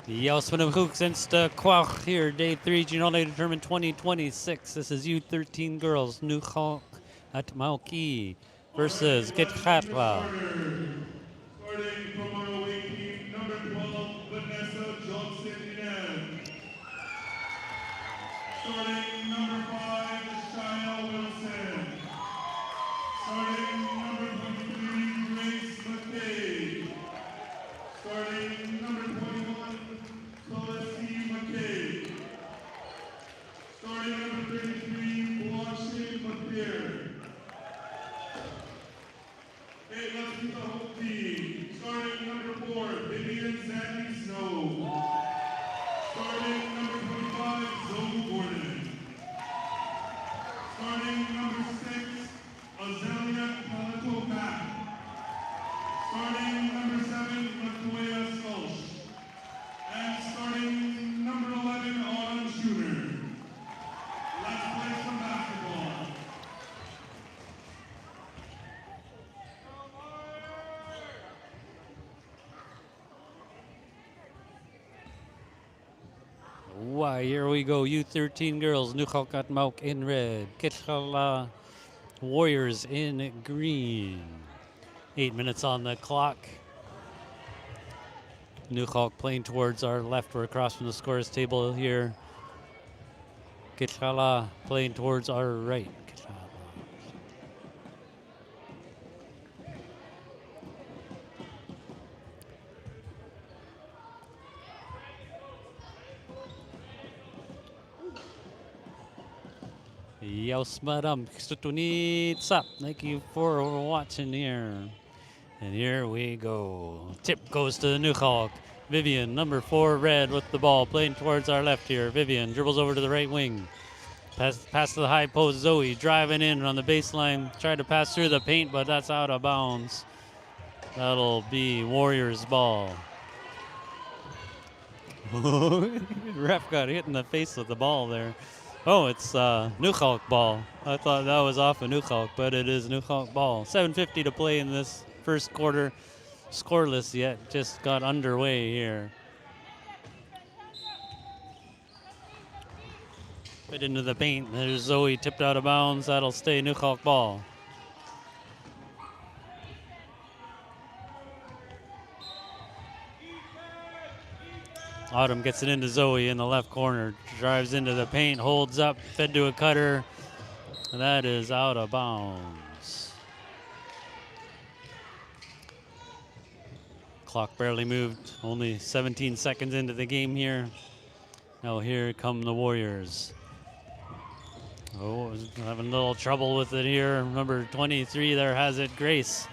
Jelsman Hoek since the Kwach here, day 3, Junior determined 2026. This is U13 girls, Nuxalk at Mauki versus Gitxaala. Starting from our away team, number 12, Vanessa Johnson in. Starting number 5, Shia Wilson. Starting number 23, Grace McKay. Starting number 21, Tulasi McKay. Starting number 33, Blanche McPherson. Okay, let's meet the whole team. Starting number 4, Vivian Sandy Snow. Starting number 25, Zoe Gordon. Starting number 6, Azalea Calato Mack. Starting number 7, Latoya Skulsh. And starting number 11, Autumn Shooter. Let's play some basketball. Why, here we go. U13 girls, Nuxalk at Mauk in red, Gitxaala Warriors in green. 8 minutes on the clock. Nuxalk playing towards our left. We're across from the scores table here. Gitxaala playing towards our right. Yausmadam Sutunitsa. Thank you for watching here. And here we go. Tip goes to the Nuxalk. Vivian, number 4, red with the ball, playing towards our left here. Vivian dribbles over to the right wing. Pass to the high post. Zoe driving in on the baseline. Tried to pass through the paint, but that's out of bounds. That'll be Warriors ball. Ref got hit in the face with the ball there. Oh, it's Nuxalk ball. I thought that was off of Nuxalk, but it is Nuxalk ball. 7:50 to play in this first quarter. Scoreless yet, just got underway here. Put into the paint. There's Zoe tipped out of bounds. That'll stay Nuxalk ball. Autumn gets it into Zoe in the left corner. Drives into the paint, holds up, fed to a cutter. And that is out of bounds. Clock barely moved. Only 17 seconds into the game here. Now here come the Warriors. Oh, having a little trouble with it here. Number 23 there has it, Grace.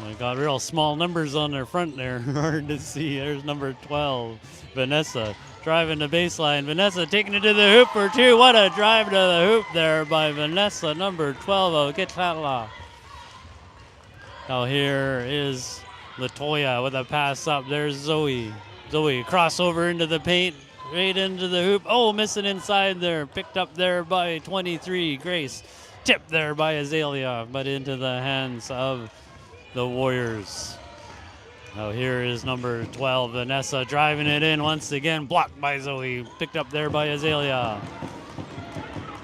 They got real small numbers on their front there. Hard to see. There's number 12, Vanessa, driving the baseline. Vanessa taking it to the hoop for 2. What a drive to the hoop there by Vanessa, number 12 of Gitxaala. Now here is Latoya with a pass up. There's Zoe. Zoe crossover into the paint, right into the hoop. Oh, missing inside there. Picked up there by 23, Grace. Tipped there by Azalea, but into the hands of the Warriors. Now here is number 12, Vanessa, driving it in once again. Blocked by Zoe. Picked up there by Azalea.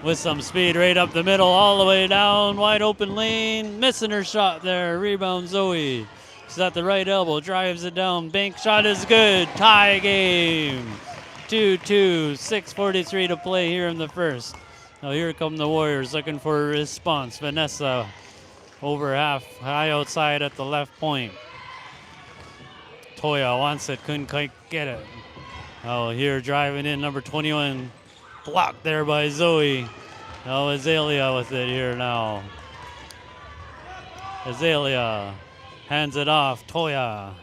With some speed right up the middle, all the way down. Wide open lane. Missing her shot there. Rebound Zoe. She's at the right elbow. Drives it down. Bank shot is good. Tie game. 2-2. 6:43 to play here in the first. Now here come the Warriors looking for a response. Vanessa over half, high outside at the left point. Toya wants it, couldn't quite get it. Oh, here driving in, number 21. Blocked there by Zoe. Now Azalea with it here now. Azalea hands it off, Toya.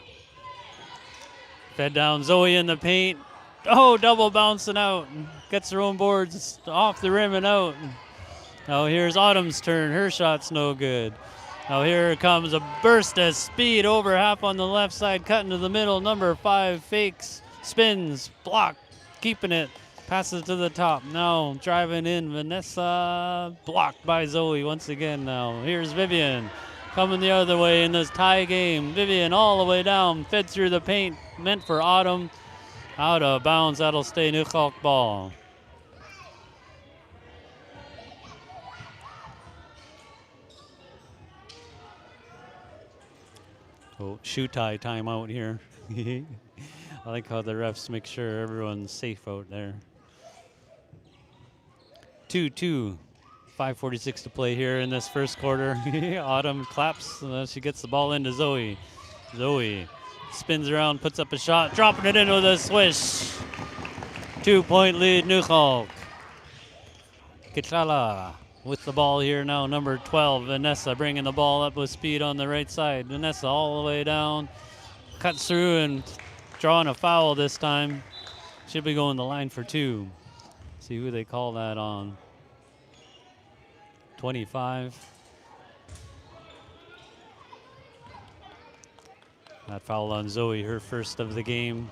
Fed down, Zoe in the paint. Oh, double bouncing out. Gets her own boards off the rim and out. Now here's Autumn's turn. Her shot's no good. Now here comes a burst of speed over half on the left side, cutting to the middle. Number 5 fakes, spins, blocked, keeping it, passes to the top. Now driving in, Vanessa, blocked by Zoe once again now. Here's Vivian. coming the other way in this tie game. Vivian all the way down, fed through the paint, meant for Autumn. Out of bounds, that'll stay Nuxalk ball. Oh, shoe tie timeout here. I like how the refs make sure everyone's safe out there. 2-2. 5:46 to play here in this first quarter. Autumn claps. She gets the ball into Zoe. Zoe spins around, puts up a shot, dropping it in with a swish. 2-point lead, Nuxalk. Gitxaala with the ball here now, number 12, Vanessa bringing the ball up with speed on the right side. Vanessa all the way down, cuts through and drawing a foul this time. She'll be going the line for 2. See who they call that on. 25. That foul on Zoe, her first of the game.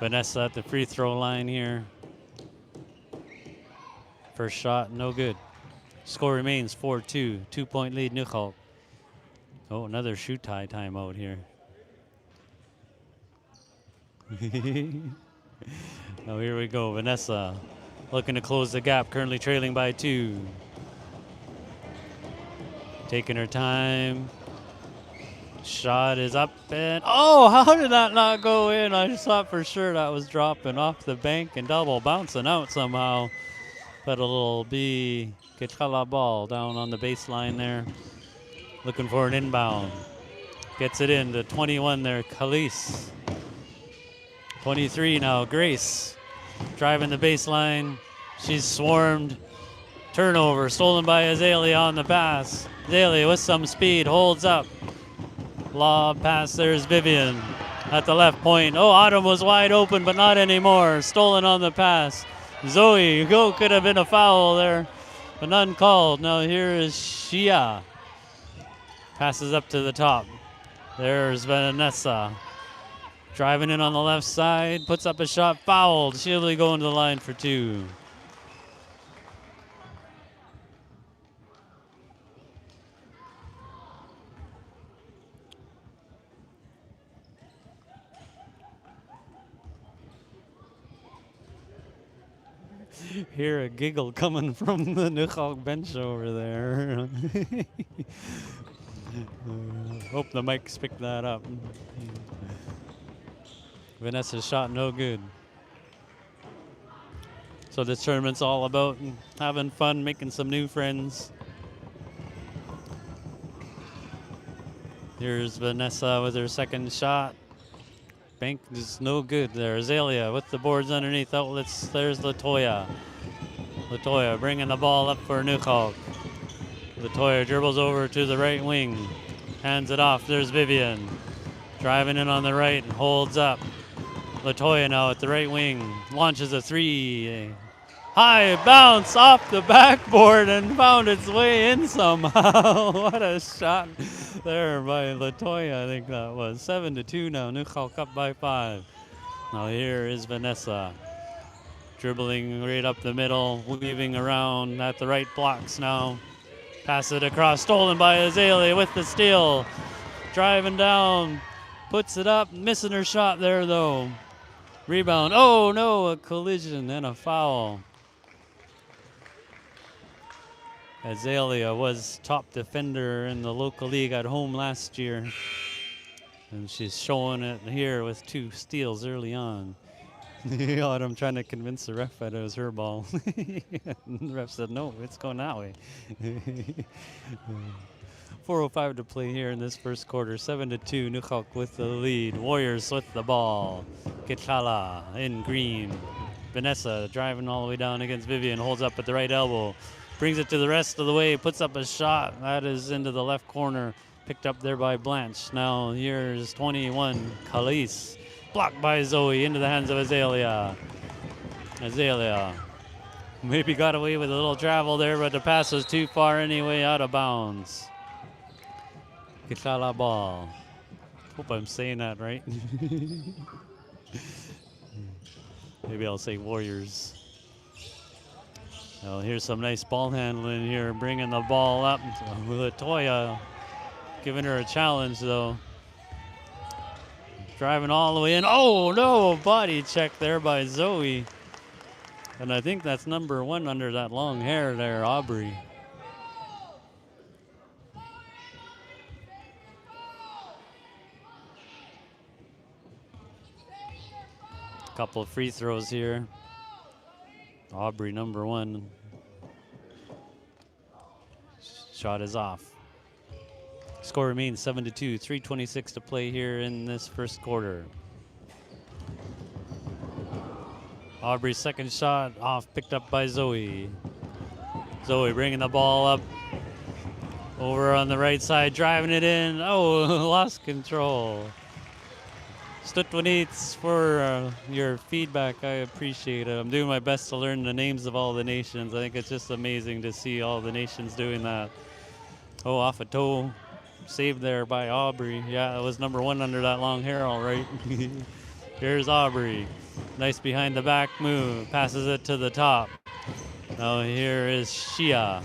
Vanessa at the free throw line here. First shot, no good. Score remains 4-2. 2-point lead, Nuxalk. Oh, another shoe tie timeout here. Oh, here we go. Vanessa looking to close the gap, currently trailing by 2. Taking her time. Shot is up and oh, how did that not go in? I just thought for sure that was dropping off the bank and double bouncing out somehow. But a little Gitxaala ball down on the baseline there. Looking for an inbound. Gets it in to 21 there, Khalees. 23 now, Grace. Driving the baseline. She's swarmed. Turnover, stolen by Azalea on the pass. Azalea with some speed, holds up. Lob pass, there's Vivian at the left point. Oh, Autumn was wide open, but not anymore. Stolen on the pass. Zoe, could have been a foul there, but none called. Now here is Shia. Passes up to the top. There's Vanessa. Driving in on the left side, puts up a shot, fouled. She'll be going to the line for 2. Hear a giggle coming from the Nuxalk bench over there. Hope the mics picked that up. Vanessa's shot no good. So this tournament's all about having fun, making some new friends. Here's Vanessa with her second shot. Bank is no good there. Azalea with the boards underneath outlets. There's Latoya. Latoya bringing the ball up for Nuxalk. Latoya dribbles over to the right wing. Hands it off. There's Vivian. Driving in on the right and holds up. Latoya now at the right wing. Launches a 3. High bounce off the backboard and found its way in somehow. What a shot there by Latoya, I think that was. 7-2 now. Nuxalk up by 5. Now here is Vanessa. Dribbling right up the middle, weaving around at the right blocks now. Pass it across, stolen by Azalea with the steal. Driving down, puts it up, missing her shot there though. Rebound, oh no, a collision and a foul. Azalea was top defender in the local league at home last year. And she's showing it here with 2 steals early on. I'm trying to convince the ref that it was her ball. The ref said, no, it's going that way. 4:05 to play here in this first quarter. 7-2, Nuxalk with the lead. Warriors with the ball. Gitxaala in green. Vanessa driving all the way down against Vivian. Holds up at the right elbow. Brings it to the rest of the way. Puts up a shot. That is into the left corner. Picked up there by Blanche. Now here's 21, Khalees. Blocked by Zoe into the hands of Azalea. Azalea maybe got away with a little travel there, but the pass was too far anyway, out of bounds. Gitxaala ball. Hope I'm saying that right. Maybe I'll say Warriors. Well, here's some nice ball handling here, bringing the ball up. Latoya giving her a challenge though. Driving all the way in. Oh no, body check there by Zoe. And I think that's number 1 under that long hair there, Aubrey. Couple of free throws here. Aubrey number 1. Shot is off. Score remains 7-2, 3:26 to play here in this first quarter. Aubrey's second shot off, picked up by Zoe. Zoe bringing the ball up over on the right side, driving it in. Oh, lost control. Stutwanits for your feedback. I appreciate it. I'm doing my best to learn the names of all the nations. I think it's just amazing to see all the nations doing that. Oh, off a toe. Saved there by Aubrey. Yeah, it was number 1 under that long hair, all right. Here's Aubrey. Nice behind the back move. Passes it to the top. Now here is Shia.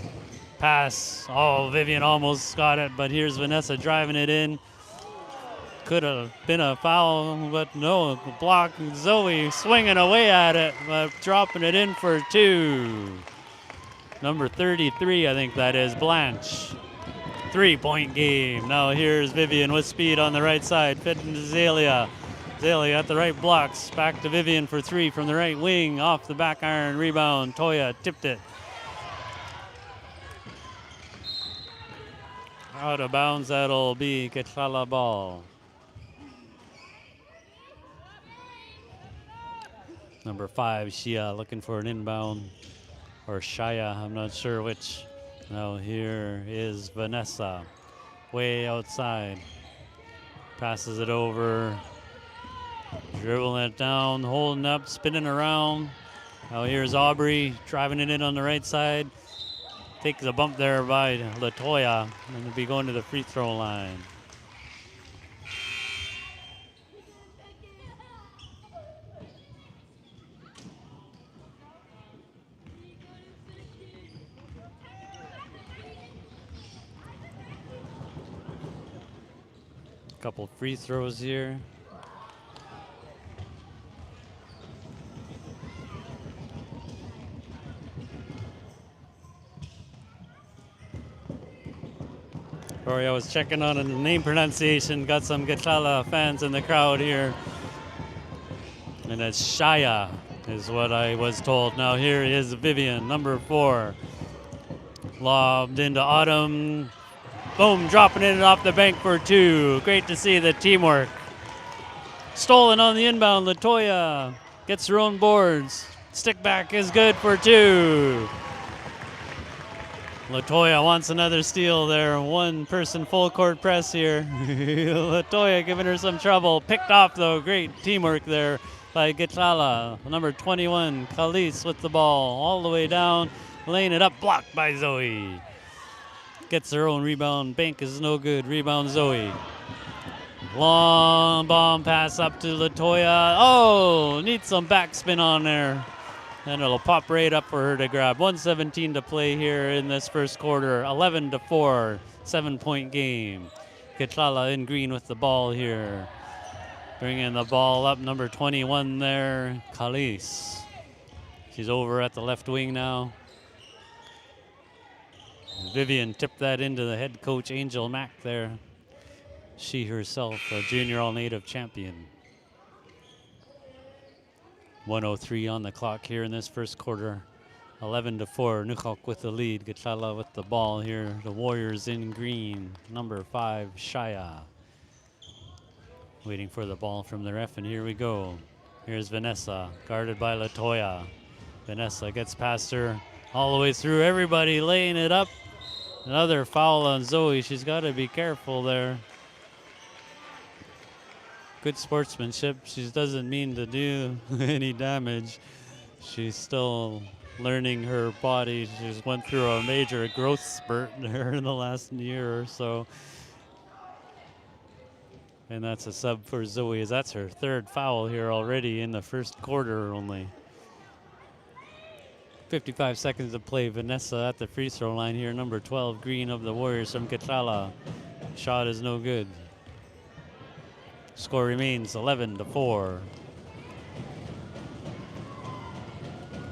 Pass. Oh, Vivian almost got it, but here's Vanessa driving it in. Could have been a foul, but no. Block. Zoe swinging away at it, but dropping it in for 2. Number 33, I think that is, Blanche. 3-point game. Now here's Vivian with speed on the right side, fitting to Zalia. Zalia at the right blocks. Back to Vivian for 3 from the right wing. Off the back iron. Rebound. Toya tipped it. Out of bounds. That'll be Gitxaala ball. Number 5, Shia, looking for an inbound. Or Shaya, I'm not sure which. Now here is Vanessa. Way outside. Passes it over. Dribbling it down, holding up, spinning around. Now here's Aubrey driving it in on the right side. Takes a bump there by Latoya and will be going to the free throw line. Couple free throws here. Sorry, I was checking on the name pronunciation. Got some Gitxaala fans in the crowd here. And it's Shaya is what I was told. Now here is Vivian, number 4. Lobbed into Autumn. Boom, dropping it off the bank for 2. Great to see the teamwork. Stolen on the inbound. Latoya gets her own boards. Stick back is good for 2. Latoya wants another steal there. 1-person full court press here. Latoya giving her some trouble. Picked off though. Great teamwork there by Gitxaala. Number 21, Khalees with the ball all the way down. Laying it up, blocked by Zoe. Gets her own rebound. Bank is no good. Rebound Zoe. Long bomb pass up to Latoya. Oh, needs some backspin on there. And it'll pop right up for her to grab. 1:17 to play here in this first quarter. 11-4, 7-point game. Gitxaala in green with the ball here. Bringing the ball up, number 21 there, Khalees. She's over at the left wing now. Vivian tipped that into the head coach, Angel Mack there. She herself, a junior all-native champion. 1:03 on the clock here in this first quarter. 11-4, Nuxalk with the lead. Gitxaala with the ball here. The Warriors in green. Number 5, Shaya. Waiting for the ball from the ref, and here we go. Here's Vanessa, guarded by Latoya. Vanessa gets past her all the way through. Everybody laying it up. Another foul on Zoe. She's got to be careful there. Good sportsmanship. She doesn't mean to do any damage. She's still learning her body. She's went through a major growth spurt there in the last year or so. And that's a sub for Zoe, as that's her 3rd foul here already in the first quarter only. 55 seconds to play. Vanessa at the free throw line here. Number 12, green of the Warriors from Gitxaala. Shot is no good. Score remains 11-4.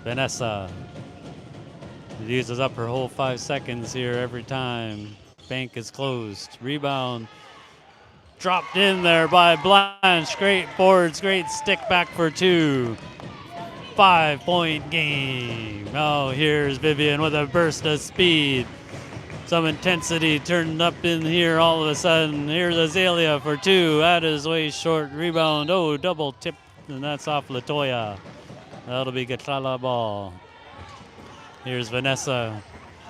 Vanessa uses up her whole 5 seconds here every time. Bank is closed. Rebound dropped in there by Blanche. Great boards, great stick back for 2. 5-point game. Oh, here's Vivian with a burst of speed. Some intensity turned up in here all of a sudden. Here's Azalea for 2. That is way short. Rebound. Oh, double tip, and that's off Latoya. That'll be Gitxaala ball. Here's Vanessa.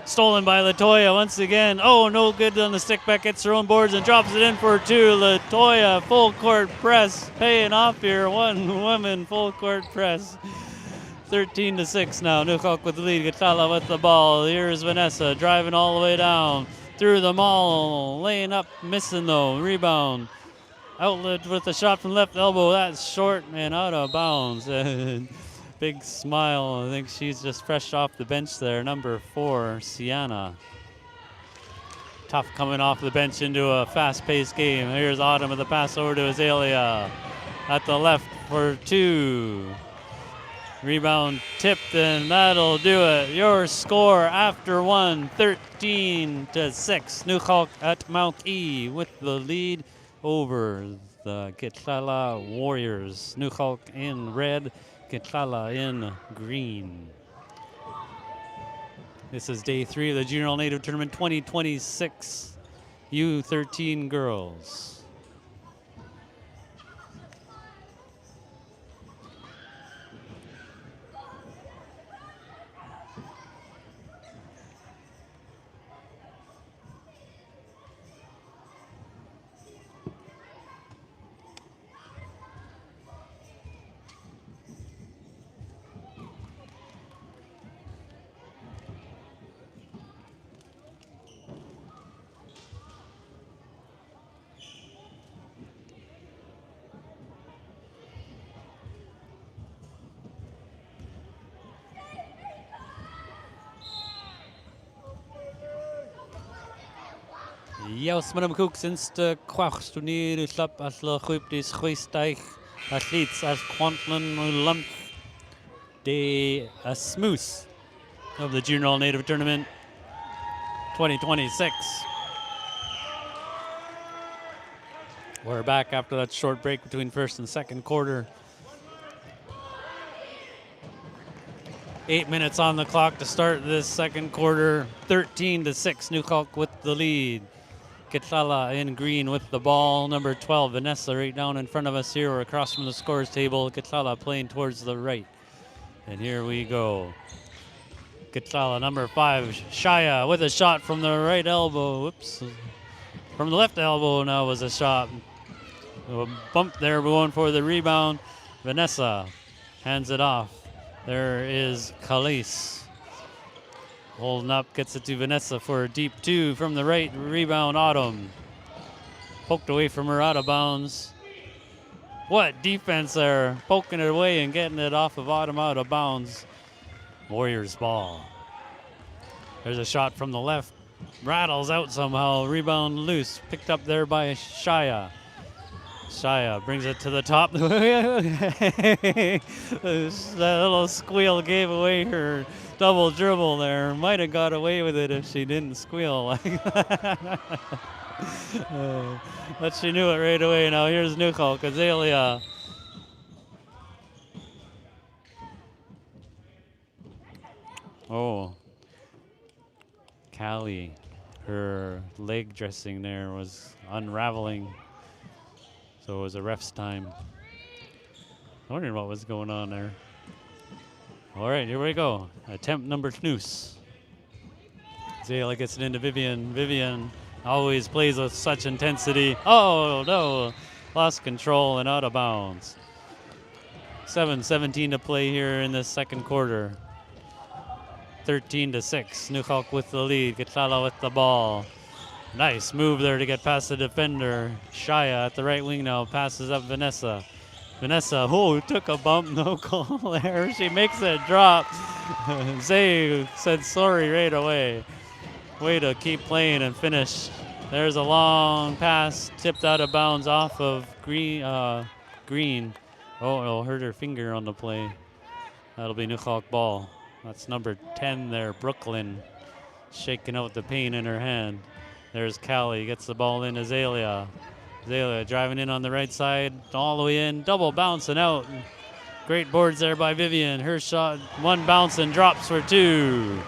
Stolen by Latoya once again. Oh, no good on the stick back. Gets her own boards and drops it in for 2. Latoya, full court press. Paying off here. One woman full court press. 13-6 now. Nuxalk with the lead. Gitxaala with the ball. Here's Vanessa driving all the way down. Through the mall. Laying up. Missing though. Rebound. Outlet with a shot from left elbow. That's short and out of bounds. Big smile. I think she's just fresh off the bench there. Number 4, Sienna. Tough coming off the bench into a fast-paced game. Here's Autumn with the pass over to Azalea. At the left for 2. Rebound tipped, and that'll do it. Your score after 1, 13-6. Nuxalk at Mount E with the lead over the Gitxaala Warriors. Nuxalk in red, Gitxaala in green. This is day 3 of the Junior All-Native Tournament 2026 U13 girls. Jaus met 'n koeks inste kwagst toe neer slap as hulle groep dis goeiestyg athletes as Quantlin Lump de a smooth of the Junior All-Native Tournament 2026. We're back after that short break between first and second quarter. 8 minutes on the clock to start this second quarter. 13-6, Nuxalk with the lead. Gitxaala in green with the ball. Number 12, Vanessa, right down in front of us here. We're across from the scores table. Gitxaala playing towards the right. And here we go. Gitxaala, number 5, Shaya with a shot from the right elbow. Whoops. From the left elbow now was a shot. A bump there going for the rebound. Vanessa hands it off. There is Khalees. Holding up, gets it to Vanessa for a deep 2 from the right. Rebound, Autumn. Poked away from her, out of bounds. What defense there. Poking it away and getting it off of Autumn, out of bounds. Warriors ball. There's a shot from the left. Rattles out somehow. Rebound loose. Picked up there by Shaya. Shaya brings it to the top. That little squeal gave away her double dribble there. Might have got away with it if she didn't squeal like that. But she knew it right away. Now here's Nuxalk, Azalea. Oh, Callie, her leg dressing there was unraveling. So it was a ref's time. Wondering what was going on there. All right, here we go. Attempt number 2. Azalea gets it into Vivian. Vivian always plays with such intensity. Oh, no. Lost control and out of bounds. 7:17 to play here in the second quarter. 13-6. Nuxalk with the lead. Gitxaala with the ball. Nice move there to get past the defender. Shaya at the right wing now. Passes up Vanessa. Vanessa, oh, took a bump. No call there. She makes it drop. Zay said sorry right away. Way to keep playing and finish There's a long pass tipped out of bounds off of Green. Oh, it'll hurt her finger on the play. That'll be Nuxalk ball. That's number 10 there, Brooklyn, shaking out the pain in her hand. There's Callie, gets the ball in Azalea. Azalea driving in on the right side, all the way in, double bouncing out. Great boards there by Vivian. Her shot, one bounce and drops for 2.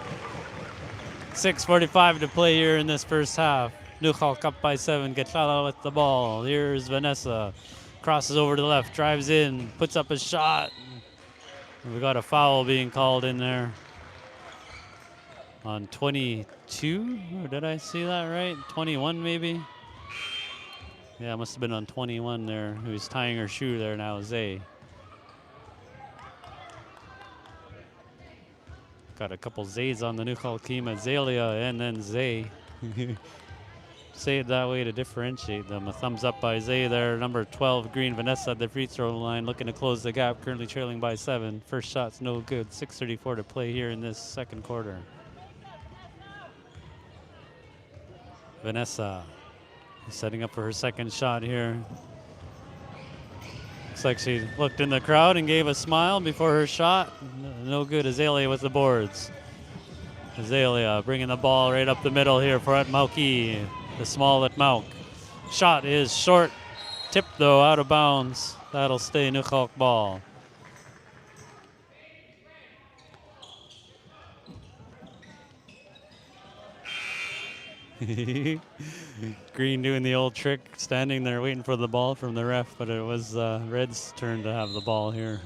6:45 to play here in this first half. Nuxalk up by 7. Gitxaala with the ball. Here's Vanessa. Crosses over to the left, drives in, puts up a shot. We got a foul being called in there on 22. Or did I see that right? 21 maybe? Yeah, it must have been on 21 there. Who's tying her shoe there now, Zay. Got a couple Zays on the Nuxalk team, Azalea and then Zay. Say it that way to differentiate them. A thumbs up by Zay there. Number 12, Green, Vanessa at the free throw line, looking to close the gap, currently trailing by 7. First shot's no good. 6:34 to play here in this second quarter. Vanessa setting up for her second shot here. Looks like she looked in the crowd and gave a smile before her shot. No good. Azalea with the boards. Azalea bringing the ball right up the middle here for Mauki, the small at Mauk. Shot is short. Tip though out of bounds. That'll stay Nuxalk ball. Green doing the old trick, standing there waiting for the ball from the ref, but it was Red's turn to have the ball here.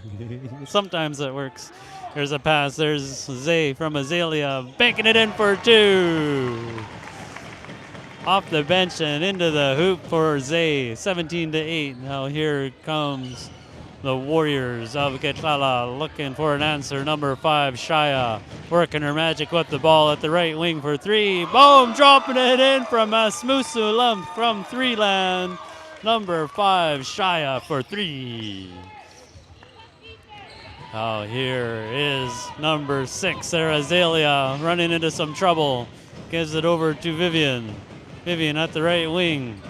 Sometimes it works. There's a pass. There's Zay from Azalea, banking it in for 2. Off the bench and into the hoop for Zay. 17-8. Now here comes the Warriors of Gitxaala looking for an answer. Number 5, Shaya, working her magic with the ball at the right wing for 3. Boom, dropping it in from Asmusu Lump from 3 land. Number 5, Shaya for 3. Oh, here is number 6 there, Azalea, running into some trouble. Gives it over to Vivian. Vivian at the right wing.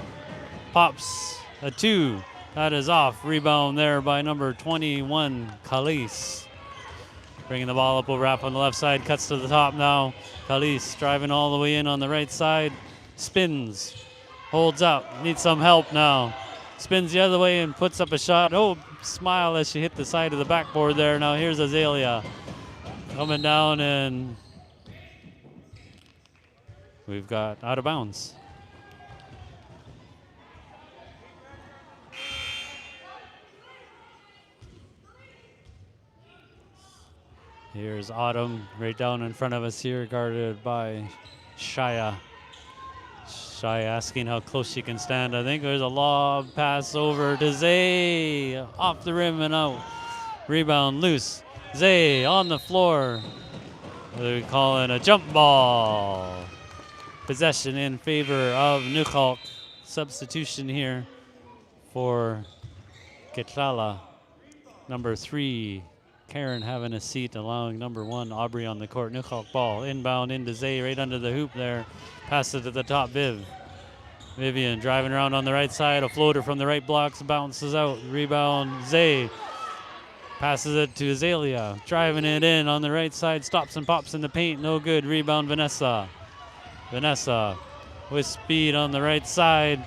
Pops a 2. That is off. Rebound there by number 21, Khalees. Bringing the ball up over wrap on the left side. Cuts to the top now. Khalees driving all the way in on the right side. Spins. Holds up. Needs some help now. Spins the other way and puts up a shot. Oh, smile as she hit the side of the backboard there. Now here's Azalea. Coming down and we've got out of bounds. Here's Autumn right down in front of us here, guarded by Shaya. Shaya asking how close she can stand. I think there's a lob pass over to Zay. Off the rim and out. Rebound loose. Zay on the floor. What do we call it? A jump ball. Possession in favor of Nuxalk. Substitution here for Gitxaala. Number 3, Karen having a seat, allowing number 1, Aubrey on the court. Nuxalk ball inbound into Zay right under the hoop there. Pass it to the top, Vivian driving around on the right side. A floater from the right blocks, bounces out. Rebound, Zay. Passes it to Azalea. Driving it in on the right side. Stops and pops in the paint. No good. Rebound, Vanessa. Vanessa with speed on the right side.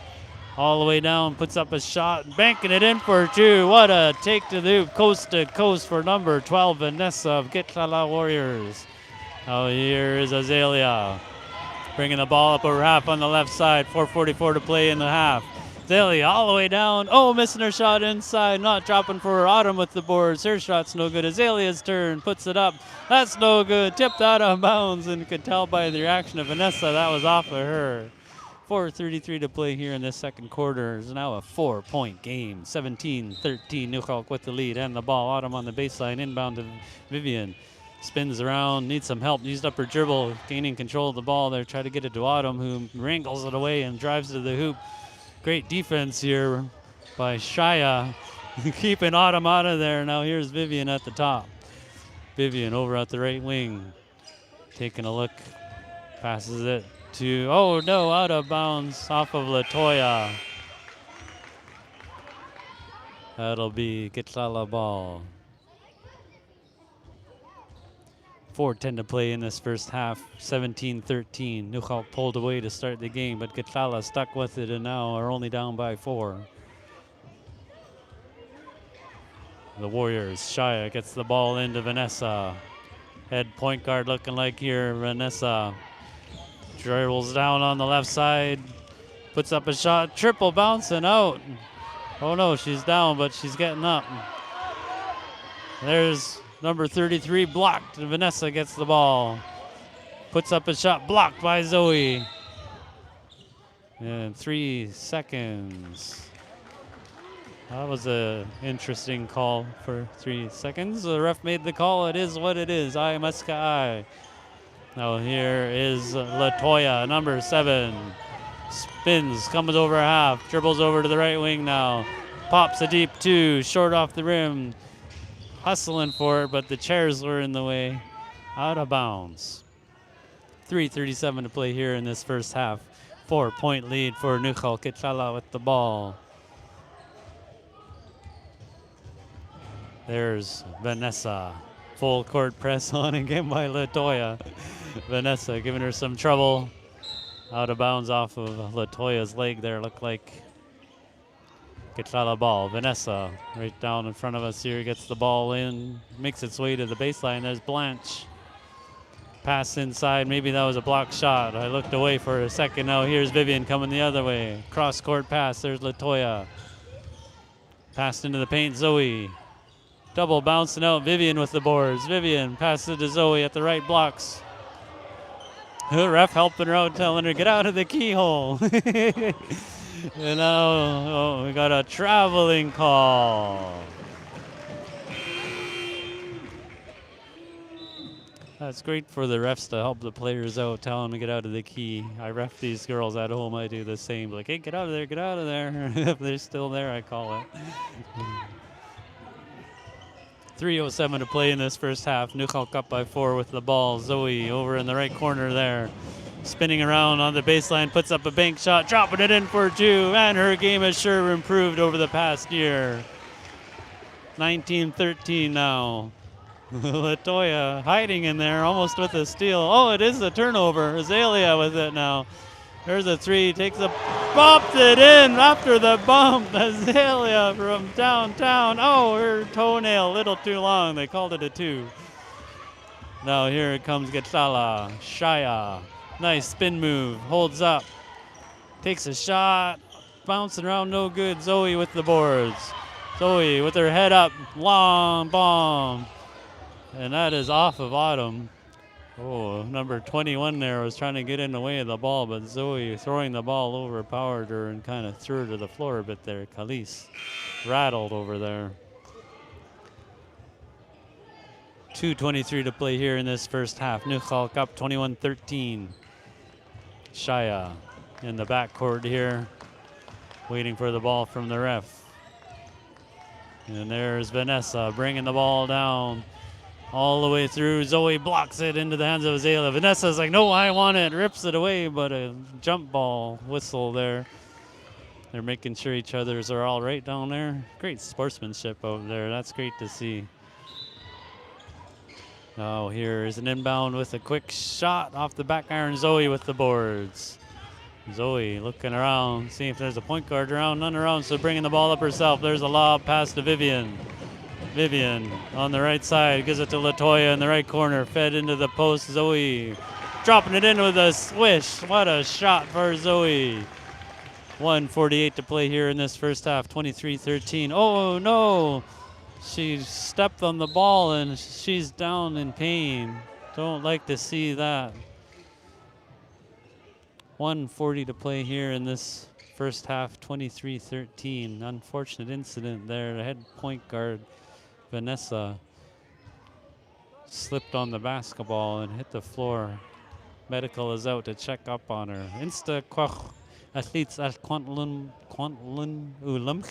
All the way down, puts up a shot, banking it in for 2. What a take to the hoop, coast to coast for number 12, Vanessa of Gitxaala Warriors. Now here is Azalea, bringing the ball up over half on the left side. 4:44 to play in the half. Azalea all the way down. Oh, missing her shot inside, not dropping for her. Autumn with the boards. Her shot's no good. Azalea's turn, puts it up. That's no good. Tipped out of bounds, and you could tell by the reaction of Vanessa that was off of her. 4:33 to play here in this second quarter. It's now a 4-point game. 17-13. Nuxalk with the lead and the ball. Autumn on the baseline. Inbound to Vivian. Spins around. Needs some help. Used up her dribble. Gaining control of the ball there. Try to get it to Autumn, who wrangles it away and drives to the hoop. Great defense here by Shaya. Keeping Autumn out of there. Now here's Vivian at the top. Vivian over at the right wing. Taking a look. Passes it to, oh no, out of bounds off of Latoya. That'll be Gitxaala ball. 4:10 to play in this first half, 17-13. Nuxalk pulled away to start the game, but Gitxaala stuck with it and now are only down by 4. The Warriors, Shia gets the ball into Vanessa. Head point guard looking like here, Vanessa. Dribbles down on the left side, puts up a shot, triple bounce and out. Oh no, she's down, but she's getting up. There's number 33 blocked, and Vanessa gets the ball. Puts up a shot, blocked by Zoe. And 3 seconds. That was an interesting call for 3 seconds. The ref made the call. It is what it is. I Muska I. Now here is Latoya, number 7. Spins, comes over half, dribbles over to the right wing now. Pops a deep 2, short off the rim. Hustling for it, but the chairs were in the way. Out of bounds. 3:37 to play here in this first half. 4-point lead for Nuxalk. Gitxaala with the ball. There's Vanessa. Full court press on again by Latoya. Vanessa giving her some trouble. Out of bounds off of Latoya's leg there. Looked like Gitxaala ball. Vanessa right down in front of us here gets the ball in. Makes its way to the baseline. There's Blanche. Pass inside. Maybe that was a block shot. I looked away for a second. Now here's Vivian coming the other way. Cross court pass. There's Latoya. Passed into the paint. Zoe. Double bouncing out. Vivian with the boards. Vivian passes it to Zoe at the right blocks. The ref helping her out, telling her, get out of the keyhole. And now we got a traveling call. That's great for the refs to help the players out, tell them to get out of the key. I ref these girls at home. I do the same. Like, hey, get out of there, get out of there. If they're still there, I call it. 3:07 to play in this first half. Nuxalk up by 4 with the ball. Zoe over in the right corner there. Spinning around on the baseline, puts up a bank shot, dropping it in for 2, and her game has sure improved over the past year. 19-13 now. Latoya hiding in there, almost with a steal. Oh, it is a turnover. Azalea with it now. There's a 3, takes a, bopped it in after the bump. Azalea from downtown. Oh, her toenail, a little too long. They called it a 2. Now here it comes Gitxaala. Shia. Nice spin move, holds up, takes a shot, bouncing around, no good. Zoe with the boards. Zoe with her head up, long bomb. And that is off of Autumn. Oh, number 21 there was trying to get in the way of the ball, but Zoe throwing the ball overpowered her and kind of threw her to the floor a bit there. Khalees rattled over there. 2:23 to play here in this first half. Nuxalk up 21-13. Shia in the backcourt here, waiting for the ball from the ref. And there's Vanessa bringing the ball down all the way through. Zoe blocks it into the hands of Azalea. Vanessa's like, no, I want it. Rips it away, but a jump ball whistle there. They're making sure each others are all right down there. Great sportsmanship out there. That's great to see. Now here's an inbound with a quick shot off the back iron. Zoe with the boards. Zoe looking around, seeing if there's a point guard around. None around, so bringing the ball up herself. There's a lob pass to Vivian. Vivian on the right side, gives it to Latoya in the right corner. Fed into the post, Zoe. Dropping it in with a swish. What a shot for Zoe. 1:48 to play here in this first half, 23-13. Oh no! She stepped on the ball and she's down in pain. Don't like to see that. 1:40 to play here in this first half, 23-13. Unfortunate incident there. The head point guard, Vanessa, slipped on the basketball and hit the floor. Medical is out to check up on her. Insta kwach athletes at Kwantlen Ulam.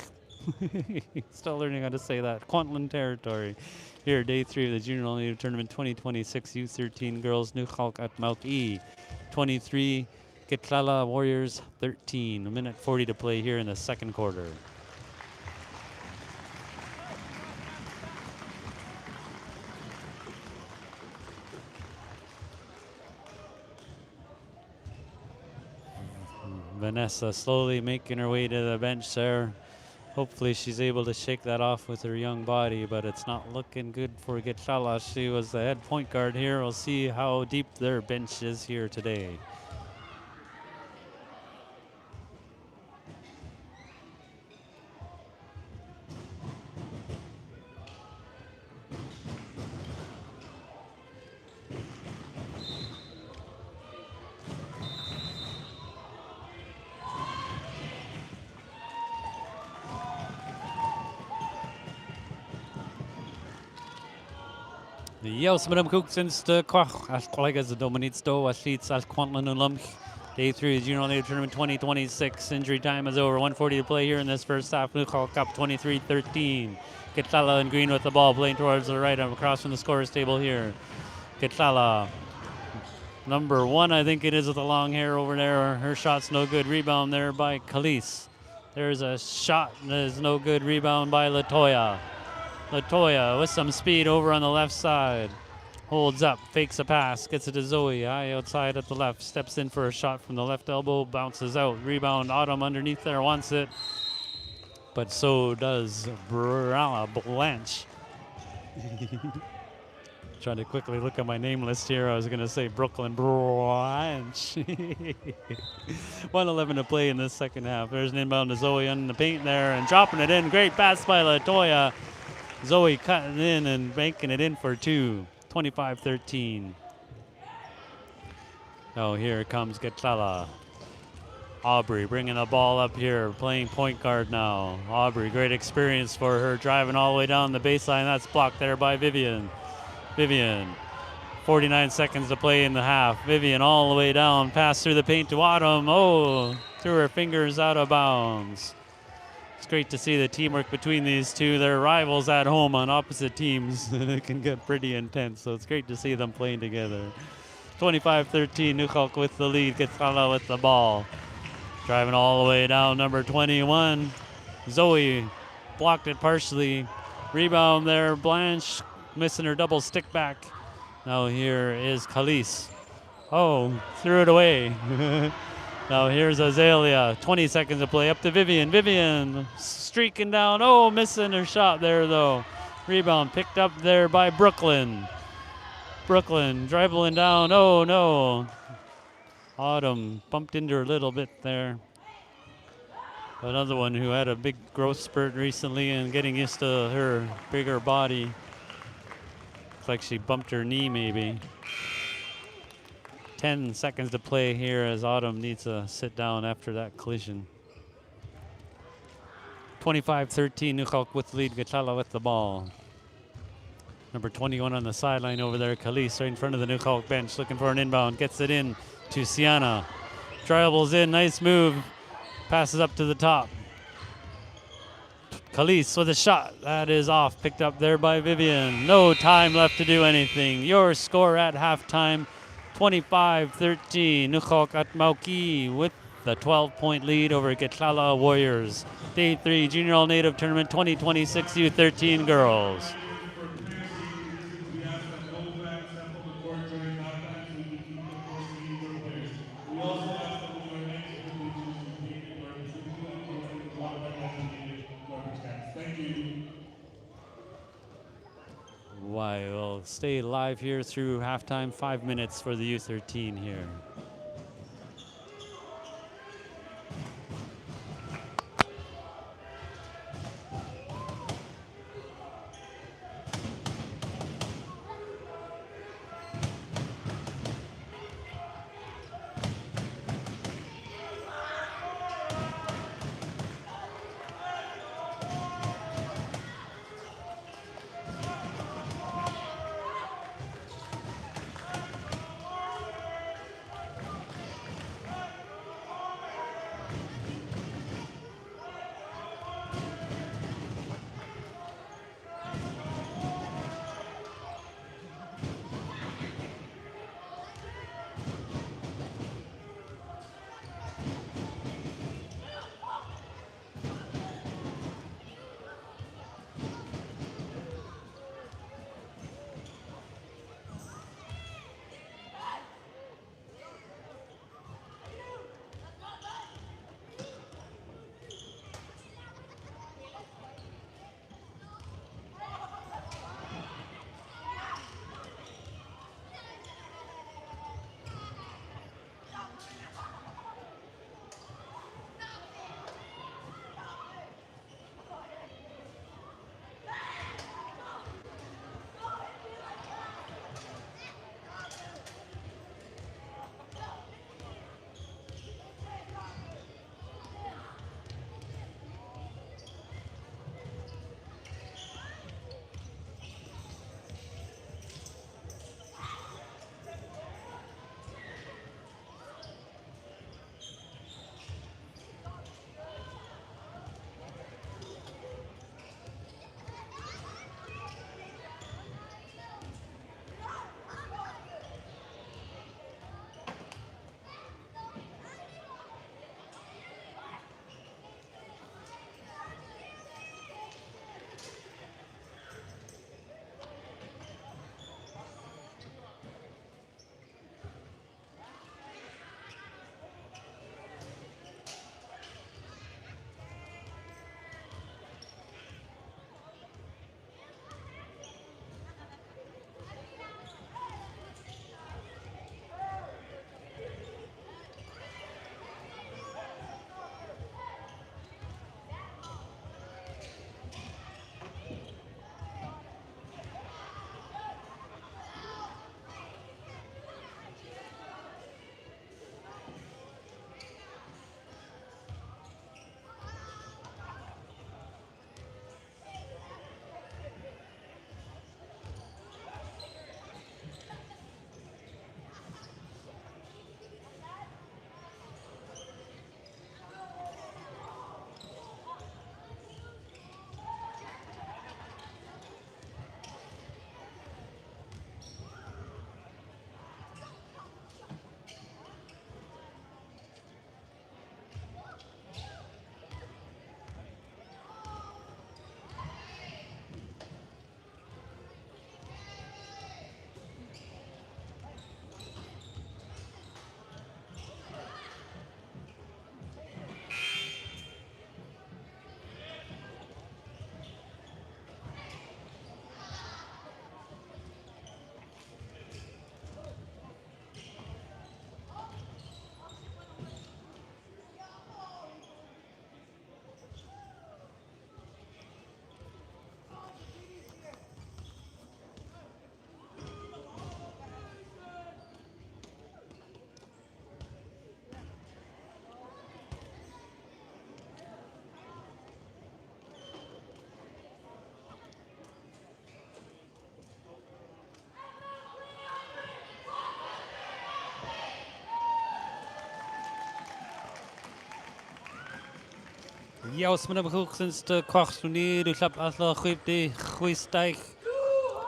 Still learning how to say that. Kwantlen territory. Here, day 3 of the Junior All-Native Tournament 2026 U13 Girls Nuxalk at Mount E. 23 Gitxaala Warriors 13. A minute 40 to play here in the second quarter. Vanessa slowly making her way to the bench there. Hopefully she's able to shake that off with her young body, but it's not looking good for Gitxaala. She was the head point guard here. We'll see how deep their bench is here today. Jos met hem koekt sinds de kwach. Als collega's de Dominitsto, als iets als Quantlan and Lumch. Day 3 is Junior Native Tournament 2026. Injury time is over. 1:40 to play here in this first half. Nuxalk Cup 23-13. Gitxaala in green with the ball playing towards the right. I'm across from the scorer's table here. Gitxaala, number 1, I think it is, with the long hair over there. Her shot's no good. Rebound there by Khalees. There's a shot that is no good. Rebound by Latoya. Latoya with some speed over on the left side. Holds up, fakes a pass, gets it to Zoe. High outside at the left. Steps in for a shot from the left elbow, bounces out. Rebound, Autumn underneath there, wants it. But so does Blanche. Trying to quickly look at my name list here. I was going to say Brooklyn Blanche. 1:11 to play in this second half. There's an inbound to Zoe in the paint there and dropping it in. Great pass by Latoya. Zoe cutting in and banking it in for 2. 25-13. Oh, here comes Gitxaala. Aubrey bringing the ball up here, playing point guard now. Aubrey, great experience for her, driving all the way down the baseline. That's blocked there by Vivian. 49 seconds to play in the half. Vivian all the way down, pass through the paint to Autumn. Oh, through her fingers, out of bounds. It's great to see the teamwork between these two. They're rivals at home on opposite teams, and it can get pretty intense, so it's great to see them playing together. 25-13, Nuxalk with the lead, Gitxaala with the ball. Driving all the way down, number 21. Zoe blocked it partially. Rebound there, Blanche missing her double stick back. Now here is Khalees. Oh, threw it away. Now here's Azalea. 20 seconds to play. Up to Vivian. Vivian streaking down. Oh, missing her shot there, though. Rebound picked up there by Brooklyn. Brooklyn dribbling down. Oh, no. Autumn bumped into her a little bit there. Another one who had a big growth spurt recently and getting used to her bigger body. Looks like she bumped her knee, maybe. 10 seconds to play here as Autumn needs to sit down after that collision. 25-13, Nuxalk with the lead, Gitxaala with the ball. Number 21 on the sideline over there, Khalees right in front of the Nuxalk bench, looking for an inbound, gets it in to Sienna. Dribbles in, nice move, passes up to the top. Khalees with a shot, that is off, picked up there by Vivian. No time left to do anything. Your score at halftime, 25-13, Nuxalk at Mauki with the 12-point lead over Gitxaala Warriors. Day 3 Junior All Native Tournament 2026 U13 girls. Why, we'll stay live here through halftime. 5 minutes for the U13 here. Jaus met een sinds de kwartsoenie, de klap afle goed de goeistijk.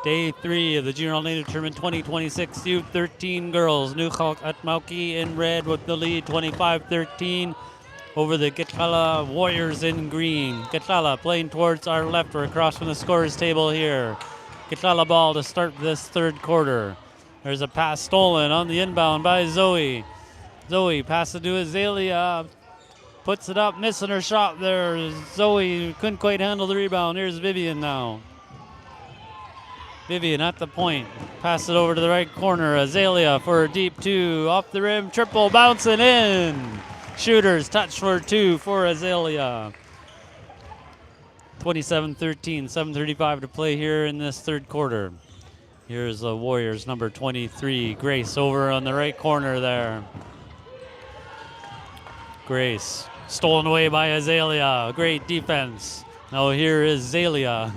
Day 3 of the Junior All-Native Tournament 2026 U13 girls. Nuxalk at Mauki in red with the lead 25-13 over the Gitxaala Warriors in green. Gitxaala playing towards our left. We're across from the scorers table here. Gitxaala ball to start this third quarter. There's a pass stolen on the inbound by Zoe. Zoe passes to Azalea. Puts it up, missing her shot there. Zoe couldn't quite handle the rebound. Here's Vivian now. Vivian at the point. Pass it over to the right corner. Azalea for a deep two. Off the rim, triple bouncing in. Shooters touch for two for Azalea. 27-13, 7:35 to play here in this third quarter. Here's the Warriors, number 23, Grace over on the right corner there. Grace, stolen away by Azalea. Great defense. Now here is Azalea.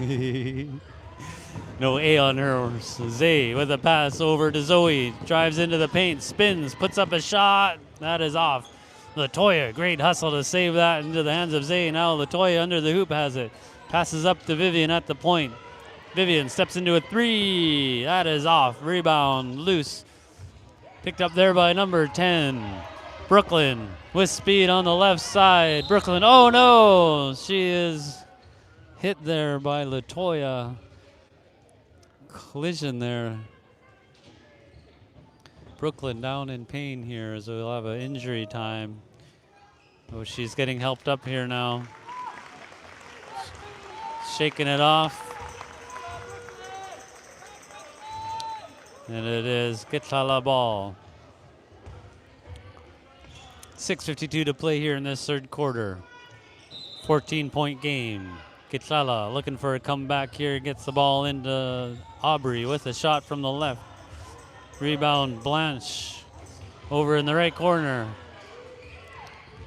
No A on her. Zay with a pass over to Zoe. Drives into the paint, spins, puts up a shot. That is off. Latoya, great hustle to save that into the hands of Zay. Now Latoya under the hoop has it. Passes up to Vivian at the point. Vivian steps into a three. That is off. Rebound, loose. Picked up there by number 10. Brooklyn with speed on the left side. Brooklyn, oh no! She is hit there by Latoya. Collision there. Brooklyn down in pain here, so we'll have an injury time. Oh, she's getting helped up here now. Shaking it off. And it is Gitxaala ball. 6:52 to play here in this third quarter. 14-point game. Gitxaala looking for a comeback here. Gets the ball into Aubrey with a shot from the left. Rebound Blanche over in the right corner.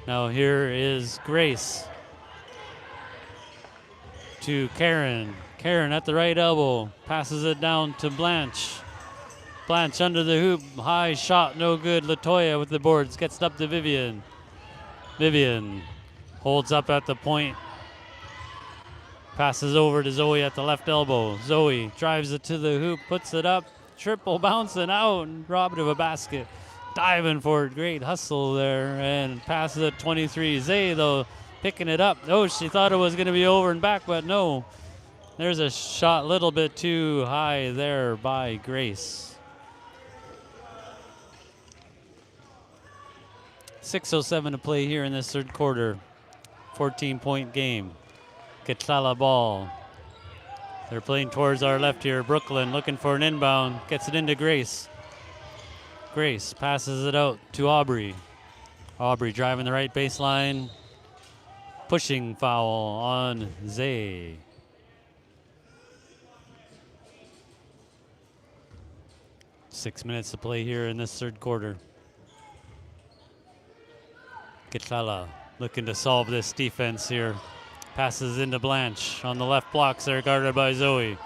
Now here is Grace to Karen. Karen at the right elbow. Passes it down to Blanche. Blanche under the hoop. High shot, no good. Latoya with the boards. Gets it up to Vivian. Vivian holds up at the point. Passes over to Zoe at the left elbow. Zoe drives it to the hoop, puts it up. Triple bouncing out and robbed of a basket. Diving for it. Great hustle there. And passes it 23. Zay, though, picking it up. Oh, she thought it was going to be over and back, but no. There's a shot a little bit too high there by Grace. 6:07 to play here in this third quarter. 14-point game. Gitxaala ball. They're playing towards our left here. Brooklyn looking for an inbound. Gets it into Grace. Grace passes it out to Aubrey. Aubrey driving the right baseline. Pushing foul on Zay. Six minutes to play here in this third quarter. Gitxaala looking to solve this defense here. Passes into Blanche on the left blocks there, guarded by Zoe.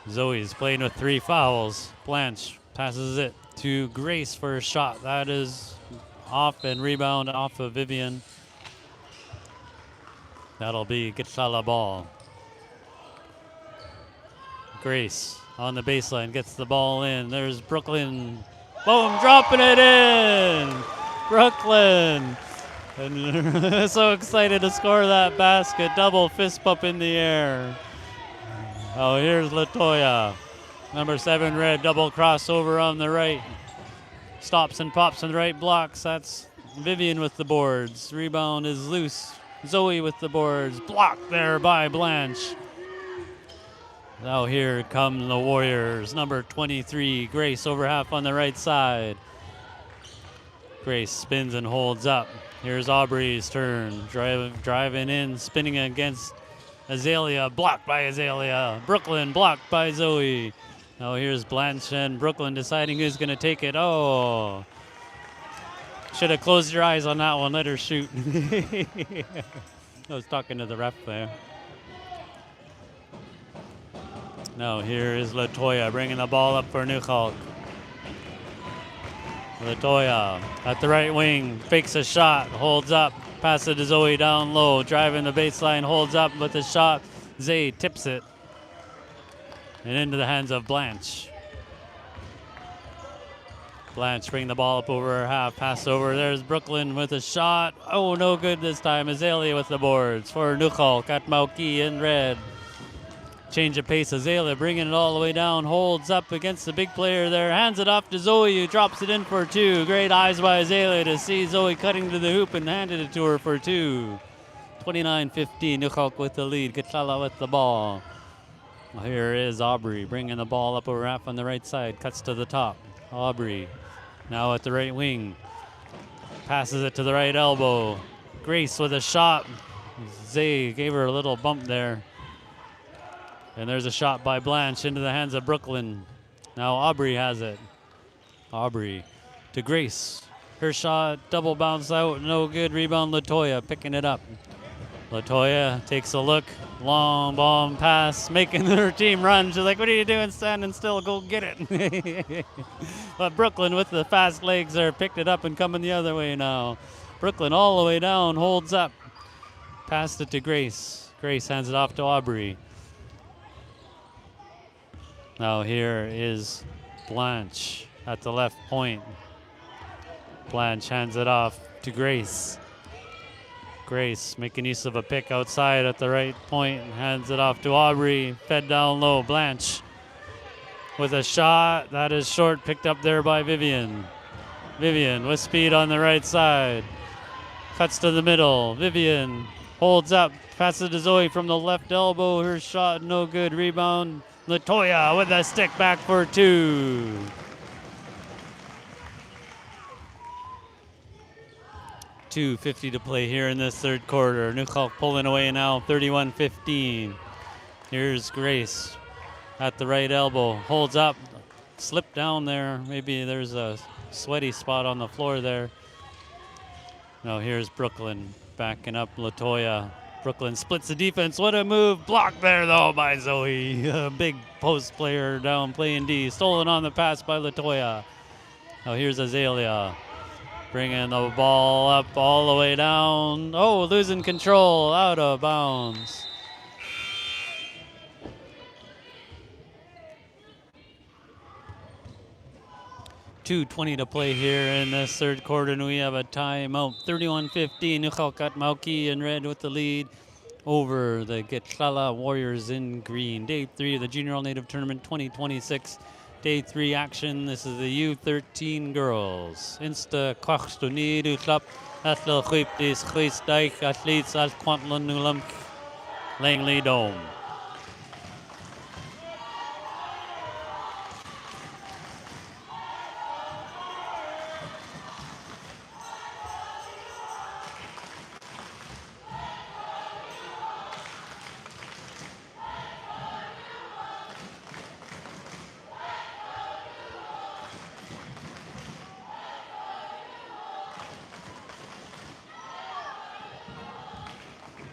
Zoe's playing with 3 fouls. Blanche passes it to Grace for a shot. That is off and rebound off of Vivian. That'll be Gitxaala ball. Grace on the baseline gets the ball in. There's Brooklyn. Boom, dropping it in. Brooklyn. And so excited to score that basket. Double fist bump in the air. Oh, here's Latoya. Number 7 red, double crossover on the right. Stops and pops in the right blocks. That's Vivian with the boards. Rebound is loose. Zoe with the boards. Blocked there by Blanche. Now here come the Warriors. Number 23, Grace over half on the right side. Grace spins and holds up. Here's Aubrey's turn. Driving in, spinning against Azalea. Blocked by Azalea. Brooklyn blocked by Zoe. Now here's Blanche and Brooklyn deciding who's going to take it. Oh. Should have closed your eyes on that one. Let her shoot. I was talking to the ref there. Now here is Latoya bringing the ball up for Nuxalk. Latoya at the right wing, fakes a shot, holds up, Pass it to Zoe down low. Driving the baseline, holds up with a shot. Zay tips it. And into the hands of Blanche. Blanche bring the ball up over her half. Pass over. There's Brooklyn with a shot. Oh, no good this time. Azalea with the boards for Nuxalk at Mauki in red. Change of pace. Azalea bringing it all the way down. Holds up against the big player there. Hands it off to Zoe, who drops it in for two. Great eyes by Azalea to see Zoe cutting to the hoop and handed it to her for two. 29-15. Nuxalk with the lead. Gitxaala with the ball. Well, here is Aubrey bringing the ball up over half on the right side. Cuts to the top. Aubrey now at the right wing. Passes it to the right elbow. Grace with a shot. Zay gave her a little bump there. And there's a shot by Blanche into the hands of Brooklyn. Now Aubrey has it. Aubrey to Grace. Her shot, double bounce out, no good. Rebound, Latoya picking it up. Latoya takes a look. Long bomb pass, making her team run. She's like, what are you doing standing still? Go get it. But Brooklyn with the fast legs there picked it up and coming the other way now. Brooklyn all the way down, holds up. Passed it to Grace. Grace hands it off to Aubrey. Now here is Blanche at the left point. Blanche hands it off to Grace. Grace making use of a pick outside at the right point. Hands it off to Aubrey. Fed down low. Blanche with a shot. That is short. Picked up there by Vivian. Vivian with speed on the right side. Cuts to the middle. Vivian holds up. Passes to Zoe from the left elbow. Her shot no good. Rebound. Latoya with a stick back for two. 2:50 to play here in this third quarter. Nuxalk pulling away now, 31-15. Here's Grace at the right elbow. Holds up, slipped down there. Maybe there's a sweaty spot on the floor there. Now here's Brooklyn backing up Latoya. Brooklyn splits the defense. What a move. Blocked there, though, by Zoe. A big post player down playing D. Stolen on the pass by Latoya. Now here's Azalea. Bringing the ball up all the way down. Oh, losing control. Out of bounds. .220 to play here in this third quarter, and we have a timeout. 31-15. Nuxalk at Mauki in red with the lead over the Gitxaala Warriors in green. Day 3 of the Junior All-Native Tournament 2026. Day 3 action. This is the U13 girls. Insta kwachstuni du klap atle chuip dis chuisdijk athletes al kwantlan nulam Langley Dome.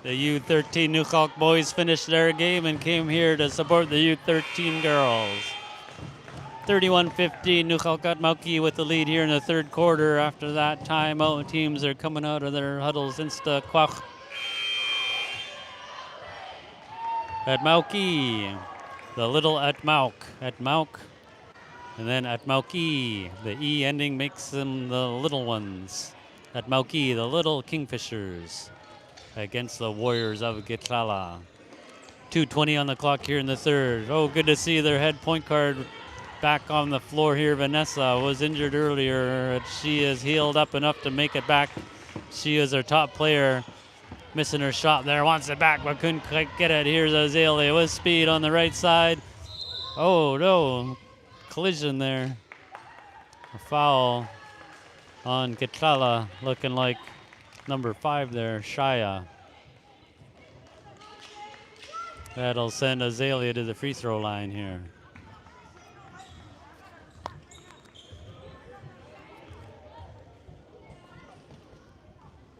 The U13 Nuxalk boys finished their game and came here to support the U13 girls. 31-15, Nuxalk at Mauki with the lead here in the third quarter. After that timeout, teams are coming out of their huddles. Insta Kwach at Mauki. The little at Mauk. At Mauk. And then at Mauki. The E ending makes them the little ones. At Mauki, the little Kingfishers. Against the Warriors of Gitxaala. 2:20 on the clock here in the third. Oh, good to see their head point guard back on the floor here. Vanessa was injured earlier. She is healed up enough to make it back. She is our top player. Missing her shot there. Wants it back, but couldn't quite get it. Here's Azalea with speed on the right side. Oh, no. Collision there. A foul on Gitxaala, looking like number 5 there, Shaya. That'll send Azalea to the free throw line here.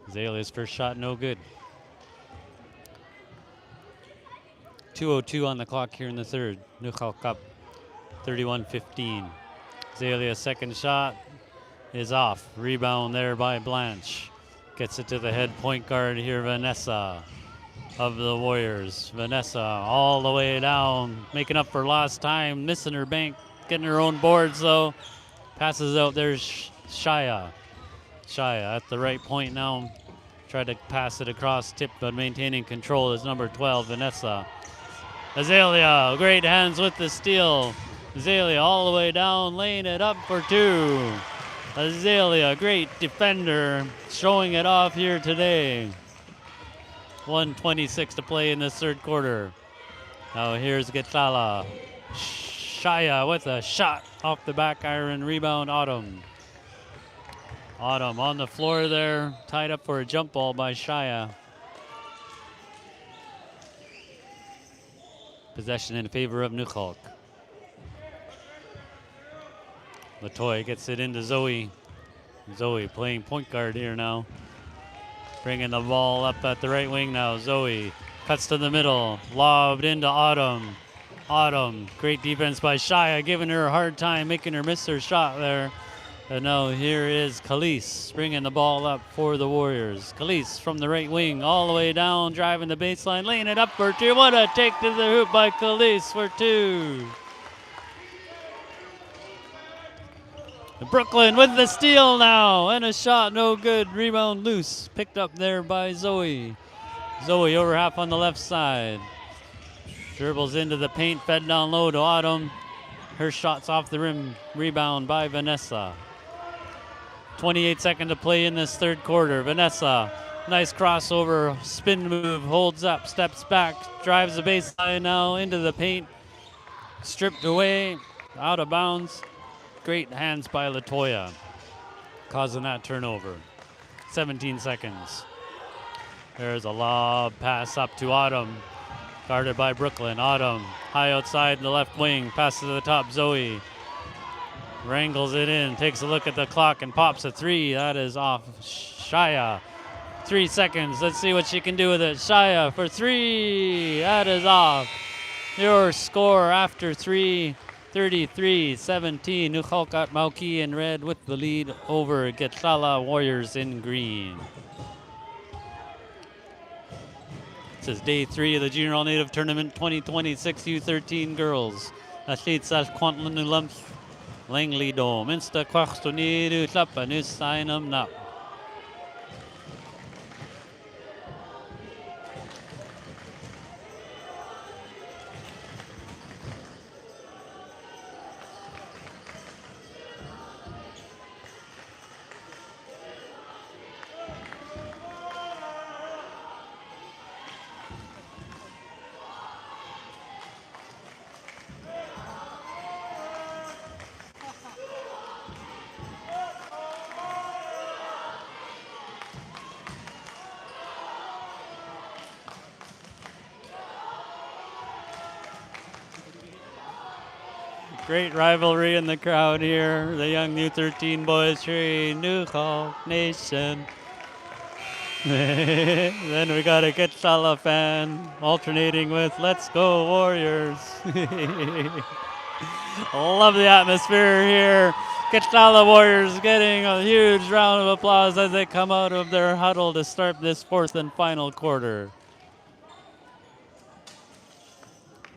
Azalea's first shot no good. 2:02 on the clock here in the third. Nuxalk up 31-15. Azalea's second shot is off. Rebound there by Blanche. Gets it to the head point guard here, Vanessa of the Warriors. Vanessa all the way down, making up for lost time, missing her bank, getting her own boards though. Passes out, there's Shaya. Shaya at the right point now. Tried to pass it across tip, but maintaining control is number 12, Vanessa. Azalea, great hands with the steal. Azalea all the way down, laying it up for two. Azalea, great defender, showing it off here today. 1:26 to play in this third quarter. Now here's Gitxaala. Shaya with a shot off the back iron, rebound Autumn. Autumn on the floor there, tied up for a jump ball by Shaya. Possession in favor of Nuxalk. Latoy gets it into Zoe. Zoe playing point guard here now. Bringing the ball up at the right wing now. Zoe cuts to the middle, lobbed into Autumn. Autumn, great defense by Shaya, giving her a hard time, making her miss her shot there. And now here is Khalees bringing the ball up for the Warriors. Khalees from the right wing all the way down, driving the baseline, laying it up for two. What a take to the hoop by Khalees for two. Brooklyn with the steal now, and a shot no good. Rebound loose, picked up there by Zoe. Zoe over half on the left side. Dribbles into the paint, fed down low to Autumn. Her shot's off the rim, rebound by Vanessa. 28 seconds to play in this third quarter. Vanessa, nice crossover, spin move, holds up, steps back, drives the baseline now into the paint. Stripped away, out of bounds. Great hands by Latoya, causing that turnover. 17 seconds. There's a lob pass up to Autumn, guarded by Brooklyn. Autumn, high outside the left wing, pass to the top, Zoe. Wrangles it in, takes a look at the clock and pops a three. That is off Shaya. 3 seconds, let's see what she can do with it. Shaya for three, that is off. Your score after three. 33-17, Nuxalk got Mauki in red with the lead over Gitxaala Warriors in green. This is day 3 of the Junior All-Native Tournament 2026 U13 Girls. Athletes al Quantlan Langley Dome. Insta Quachtoniru Tlapa Nusainam Nap. Great rivalry in the crowd here. The young U13 boys cheering Nuxalk Nation. Then we got a Gitxaala fan alternating with Let's Go Warriors. Love the atmosphere here. Gitxaala Warriors getting a huge round of applause as they come out of their huddle to start this fourth and final quarter.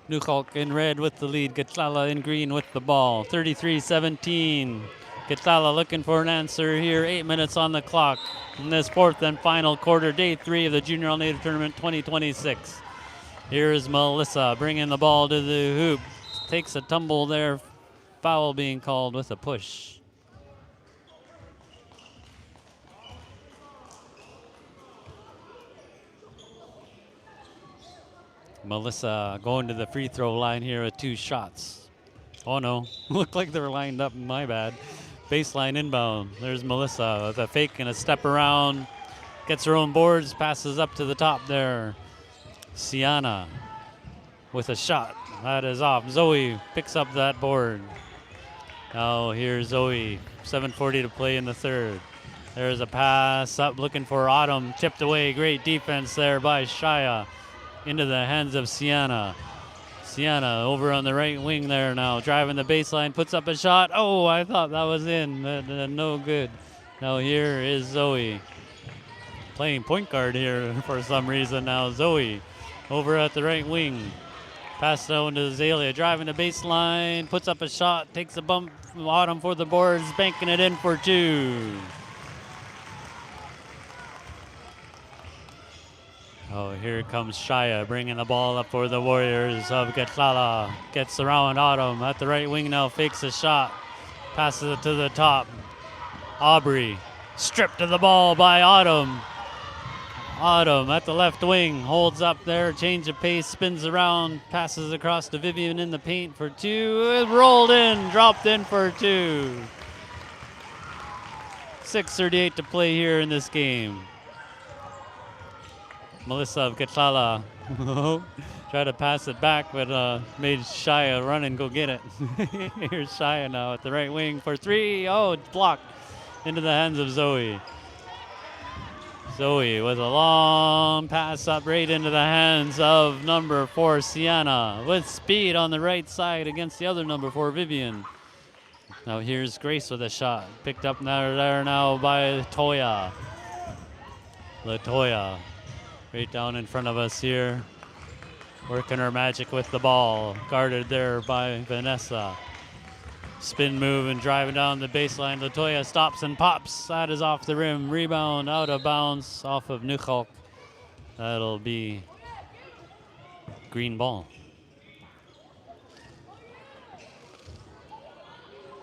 Nuxalk in red with the lead, Gitxaala in green with the ball. 33-17. Gitxaala looking for an answer here. 8 minutes on the clock in this fourth and final quarter, day 3 of the Junior All-Native Tournament 2026. Here is Melissa bringing the ball to the hoop. Takes a tumble there. Foul being called with a push. Melissa going to the free throw line here with 2 shots. Oh no, looked like they were lined up, my bad. Baseline inbound. There's Melissa with a fake and a step around. Gets her own boards, passes up to the top there. Sienna with a shot. That is off. Zoe picks up that board. Now here's Zoe. 7:40 to play in the third. There's a pass up looking for Autumn. Tipped away. Great defense there by Shaya. Into the hands of Sienna. Sienna over on the right wing there now, driving the baseline, puts up a shot. Oh, I thought that was in, but no good. Now here is Zoe. playing point guard here for some reason now. Zoe over at the right wing. Pass down to Azalea, driving the baseline, puts up a shot, takes a bump from Autumn for the boards, banking it in for 2. Oh, here comes Shaya, bringing the ball up for the Warriors of Gitxaala. Gets around Autumn at the right wing now, fakes a shot, passes it to the top. Aubrey, stripped of the ball by Autumn. Autumn at the left wing, holds up there, change of pace, spins around, passes across to Vivian in the paint for 2. It rolled in, dropped in for 2. 6:38 to play here in this game. Melissa of Gitxaala tried to pass it back, but made Shaya run and go get it. Here's Shaya now at the right wing for 3. Oh, it's blocked into the hands of Zoe. Zoe with a long pass up right into the hands of number 4, Sienna, with speed on the right side against the other number 4, Vivian. Now here's Grace with a shot. Picked up there now by Latoya. Latoya right down in front of us here. Working her magic with the ball. Guarded there by Vanessa. Spin move and driving down the baseline. Latoya stops and pops. That is off the rim. Rebound out of bounds off of Nuxalk. That'll be green ball.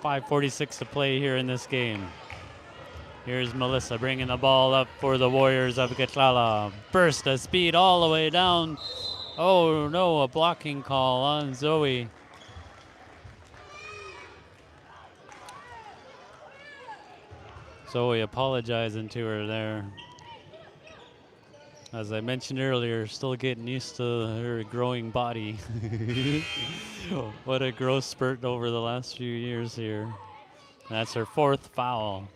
5:46 to play here in this game. Here's Melissa bringing the ball up for the Warriors of Gitxaala. Burst of speed all the way down. Oh no, a blocking call on Zoe. Zoe apologizing to her there. As I mentioned earlier, still getting used to her growing body. What a growth spurt over the last few years here. That's her 4th foul.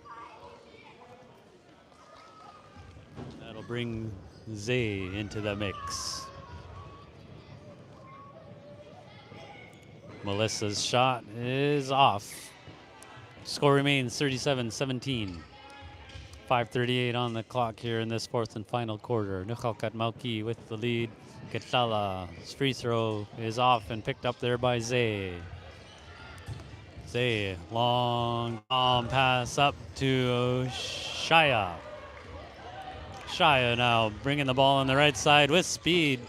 That'll bring Zay into the mix. Melissa's shot is off. Score remains 37-17. 5:38 on the clock here in this 4th and final quarter. Nuxalk at Mauki with the lead. Gitxaala's free throw is off and picked up there by Zay. Zay, long pass up to Shaya. Shaya now bringing the ball on the right side with speed.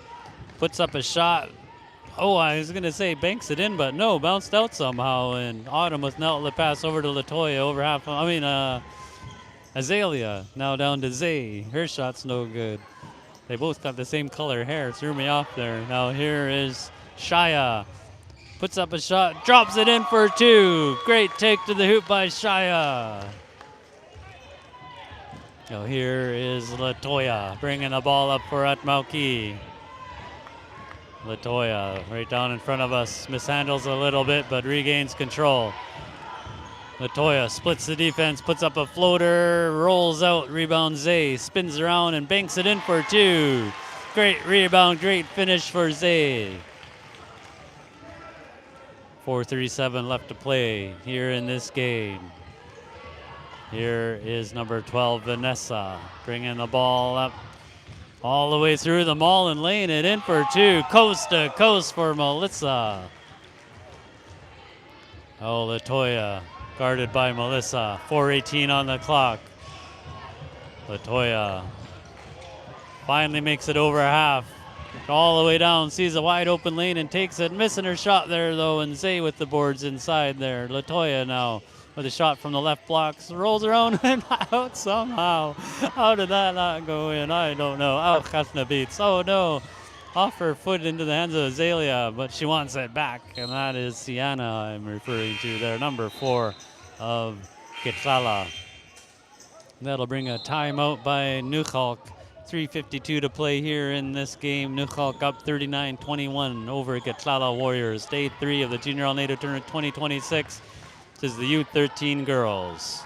Puts up a shot. Oh, I was going to say banks it in, but no, bounced out somehow. And Autumn with an outlet pass over to Latoya over half. Azalea now down to Zay. Her shot's no good. They both got the same color hair. Threw me off there. Now here is Shaya. Puts up a shot, drops it in for 2. Great take to the hoop by Shaya. Now here is Latoya bringing the ball up for Atmauki. Latoya right down in front of us. Mishandles a little bit, but regains control. Latoya splits the defense, puts up a floater, rolls out, rebounds Zay, spins around and banks it in for 2. Great rebound, great finish for Zay. 4:37 left to play here in this game. Here is number 12, Vanessa, bringing the ball up all the way through the mall and laying it in for 2. Coast to coast for Melissa. Oh, Latoya guarded by Melissa. 4:18 on the clock. Latoya finally makes it over half. All the way down, sees a wide open lane and takes it. Missing her shot there though, and Zay with the boards inside there. Latoya now with a shot from the left block, rolls around and out somehow. How did that not go in? I don't know. Oh, Khasna beats. Oh no. Off her foot into the hands of Azalea, but she wants it back, and that is Sienna I'm referring to there, number 4 of Gitxaala. That'll bring a timeout by Nuxalk. 3:52 to play here in this game. Nuxalk up 39-21 over Gitxaala Warriors. Day 3 of the Junior All-NATO Tournament 2026. This is the U13 girls.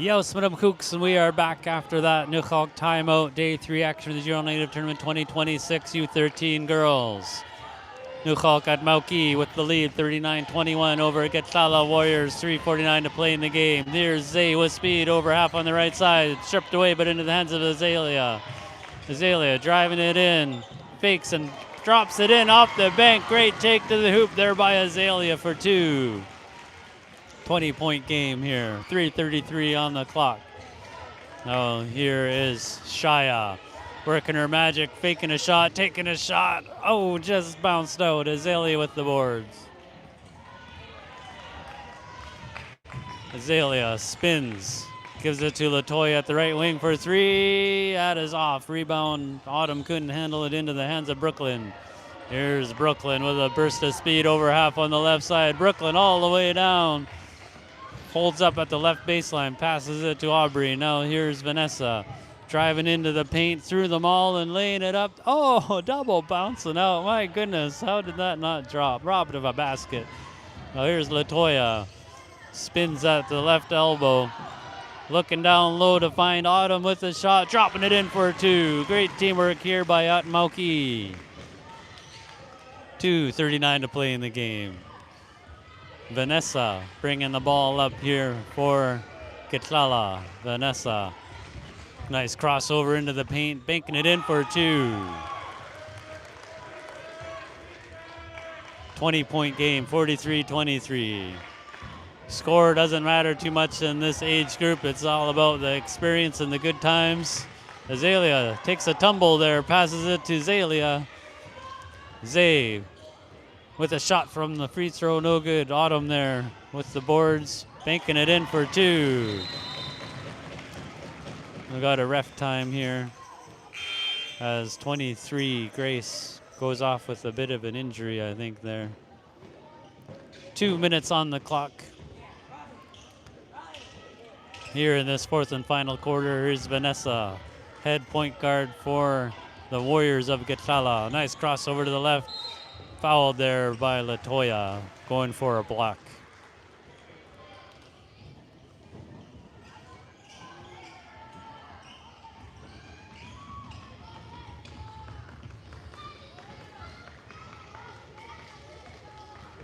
Yes, Madam Cooks, and we are back after that Nuxalk timeout. Day 3 action of the Junior Native Tournament 2026 U13 girls. Nuxalk at Mauki with the lead, 39-21 over Gitxaala Warriors, 3:49 to play in the game. There's Zay with speed over half on the right side, stripped away but into the hands of Azalea. Azalea driving it in, fakes and drops it in off the bank. Great take to the hoop there by Azalea for 2. 20-point game here, 3:33 on the clock. Oh, here is Shaya working her magic, faking a shot, taking a shot. Oh, just bounced out. Azalea with the boards. Azalea spins, gives it to Latoya at the right wing for 3. That is off. Rebound. Autumn couldn't handle it into the hands of Brooklyn. Here's Brooklyn with a burst of speed over half on the left side. Brooklyn all the way down. Holds up at the left baseline, passes it to Aubrey. Now here's Vanessa driving into the paint, through them all and laying it up. Oh, double bouncing out. My goodness, how did that not drop? Robbed of a basket. Now here's Latoya. Spins at the left elbow. Looking down low to find Autumn with the shot, dropping it in for 2. Great teamwork here by Atmauki. 2:39 to play in the game. Vanessa bringing the ball up here for Gitxaala. Vanessa, nice crossover into the paint, banking it in for 2. 20-point game, 43-23. Score doesn't matter too much in this age group. It's all about the experience and the good times. Azalea takes a tumble there, passes it to Azalea. Zay with a shot from the free throw, no good. Autumn there with the boards, banking it in for 2. We got a ref time here as 23, Grace goes off with a bit of an injury, I think there. 2 minutes on the clock. Here in this 4th and final quarter, here's Vanessa, head point guard for the Warriors of Gitxaala. Nice crossover to the left. Fouled there by Latoya, going for a block.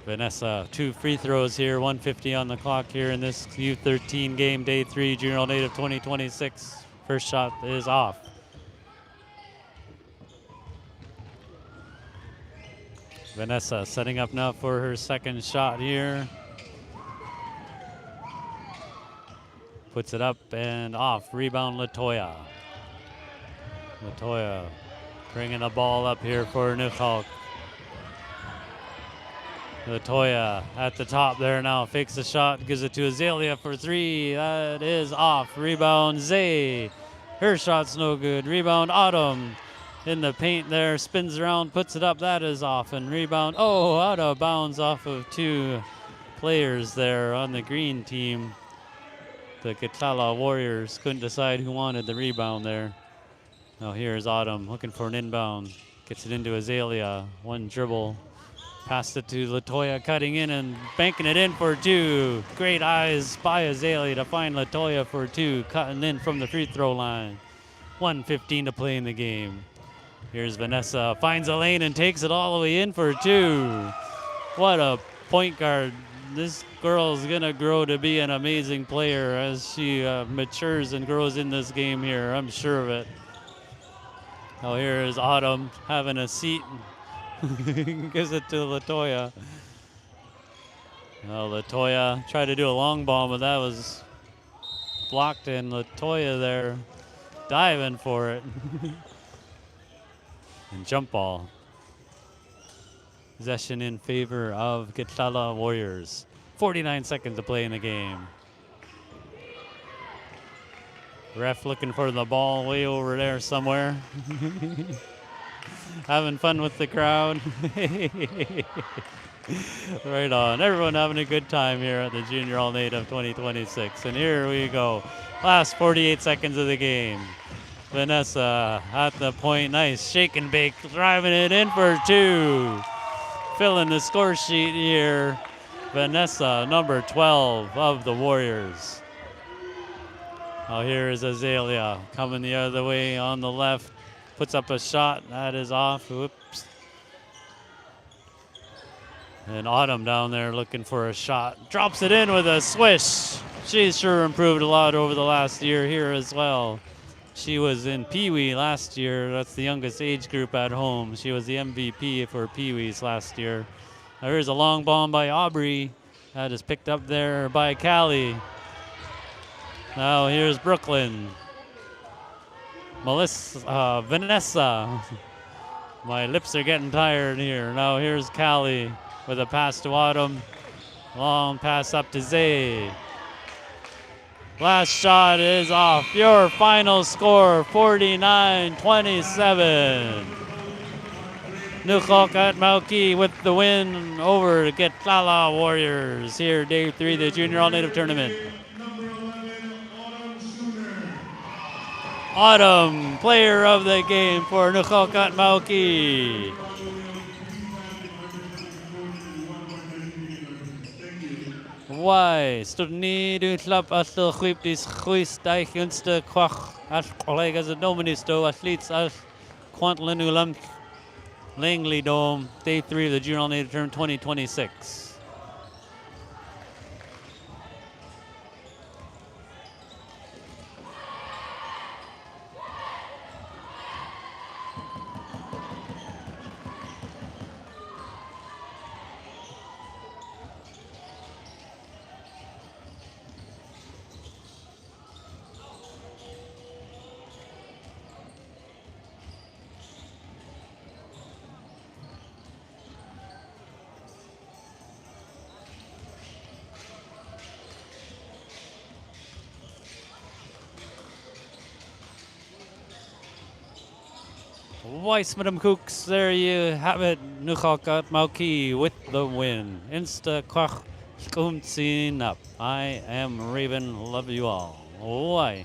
Vanessa, 2 free throws here, 1:50 on the clock here in this U13 game, day 3, Junior Native 2026. First shot is off. Vanessa setting up now for her second shot here. Puts it up and off. Rebound Latoya. Latoya bringing the ball up here for Nuxalk. Latoya at the top there now. Fakes the shot. Gives it to Azalea for 3. That is off. Rebound Zay. Her shot's no good. Rebound Autumn. In the paint there, spins around, puts it up, that is off, and rebound, oh, out of bounds off of 2 players there on the green team. The Gitxaala Warriors couldn't decide who wanted the rebound there. Now here's Autumn looking for an inbound, gets it into Azalea, 1 dribble, passed it to Latoya, cutting in and banking it in for 2. Great eyes by Azalea to find Latoya for 2, cutting in from the free throw line. 1:15 to play in the game. Here's Vanessa, finds a lane and takes it all the way in for 2. What a point guard. This girl is gonna grow to be an amazing player as she matures and grows in this game here, I'm sure of it. Oh, here is Autumn having a seat. Gives it to Latoya. Oh, Latoya tried to do a long ball, but that was blocked, and Latoya there diving for it. And jump ball. Possession in favor of Gitxaala Warriors. 49 seconds to play in the game. Ref looking for the ball way over there somewhere. Having fun with the crowd. Right on. Everyone having a good time here at the Junior All Native 2026. And here we go. Last 48 seconds of the game. Vanessa at the point, nice shake and bake, driving it in for 2. Filling the score sheet here, Vanessa, number 12 of the Warriors. Oh, here is Azalea coming the other way on the left. Puts up a shot. That is off. Whoops. And Autumn down there looking for a shot. Drops it in with a swish. She's sure improved a lot over the last year here as well. She was in Pee Wee last year. That's the youngest age group at home. She was the MVP for Pee Wees last year. Now here's a long bomb by Aubrey. That is picked up there by Callie. Now here's Brooklyn. Vanessa. My lips are getting tired here. Now here's Callie with a pass to Autumn. Long pass up to Zay. Last shot is off. Your final score, 49-27. Nuxalk at Mauki with the win over the Gitxaala Warriors. Here, day 3 of the Junior All-Native Tournament. Autumn, player of the game for Nuxalk at Mauki. Why? Studni du klap as de groep dis groeis die gunste kwach as collega's het noministo athletes as Quantlin Ulam Langley Dome, day 3 of the Junior All-Native Tournament 2026. Weissmadam Cooks, there you have it. Nuxalk at Mauki with the win. Insta kwach up. I am Raven. Love you all. Why?